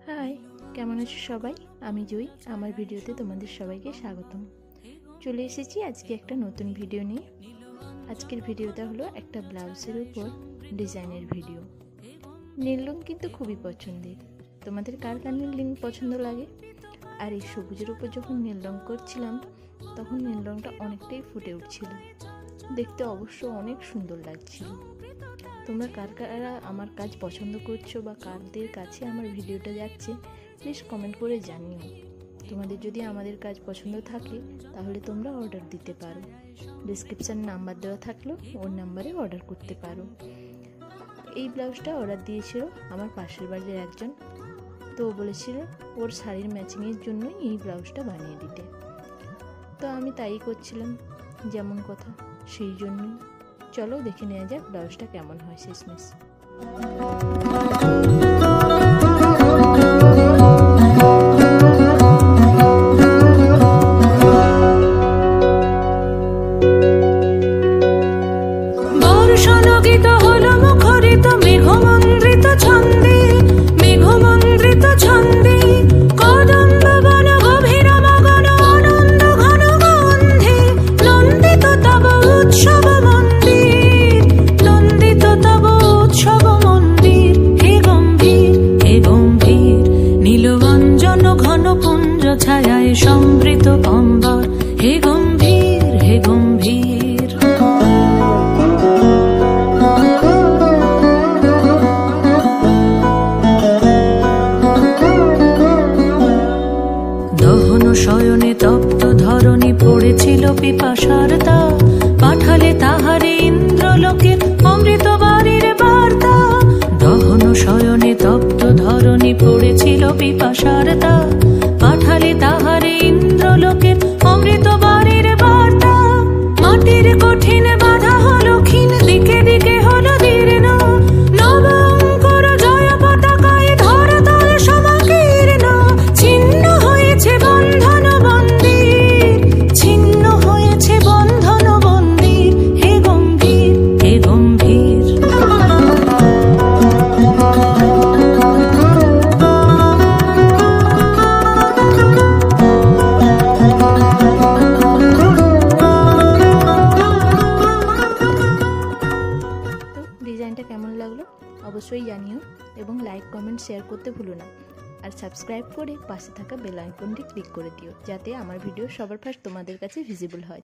High, কেমন আছো সবাই? আমি জয়ী। আমার ভিডিওতে তোমাদের সবাইকে স্বাগতম। চলে এসেছি আজকে একটা নতুন ভিডিও নিয়ে। আজকের ভিডিওটা হলো একটা ব্লাউজের উপর ডিজাইনের ভিডিও। নীল রং কিন্তু খুবই পছন্দের। তোমাদের কার কার নীল রং পছন্দ লাগে? আর এই সবুজের উপর যখন নীল রং করছিলাম তখন নীল রংটা অনেকটাই ফুটে উঠছিল, দেখতে অবশ্য অনেক সুন্দর লাগছিল। তোমরা কার কারা আমার কাজ পছন্দ করছো বা কারদের কাছে আমার ভিডিওটা যাচ্ছে প্লিজ কমেন্ট করে জানিও। তোমাদের যদি আমাদের কাজ পছন্দ থাকে তাহলে তোমরা অর্ডার দিতে পারো। ডেসক্রিপশানে নাম্বার দেওয়া থাকলো, ওর নাম্বারে অর্ডার করতে পারো। এই ব্লাউজটা অর্ডার দিয়েছিল আমার পাশের বাড়ির একজন, তো বলেছিল ওর শাড়ির ম্যাচিংয়ের জন্যই এই ব্লাউজটা বানিয়ে দিতে। তো আমি তাই করছিলাম, যেমন কথা সেই জন্যই। চলো দেখে নেওয়া যাক ব্লাউজটা কেমন হয় শেষমেশ। ছায়ায় সমৃত অম্বর, হে গম্ভীর হে গম্ভীর। দহন শয়নে তপ্ত ধরণী পড়েছিল পিপাসার তা, পাঠালে তাহারে ইন্দ্রলোকের অমৃত বাড়ির বার্তা। দহন শয়নে তপ্ত ধরণী পড়েছিল পিপাসার তা, পাঠালে তাহারে ইন্দ্রলোকের অমৃত বাড়ির বার্তা। মাটির কঠিন বাধা হলো ক্ষীণ, দিকে দিকে হলো দীর্ণ, নবাঙ্কুর জয় পতাকায় ধরাতল সমাকীর্ণ। ছিন্ন হয়েছে বন্ধন বন্দির, ছিন্ন হয়েছে বন্ধন বন্দির, হে গম্ভীর হে গম্ভীর। ডিজাইনটা কেমন লাগলো অবশ্যই জানিও এবং লাইক কমেন্ট শেয়ার করতে ভুলো না। আর সাবস্ক্রাইব করে পাশে থাকা বেল আইকনটি ক্লিক করে দিও যাতে আমার ভিডিও সবার ফার্স্ট তোমাদের কাছে ভিজিবল হয়।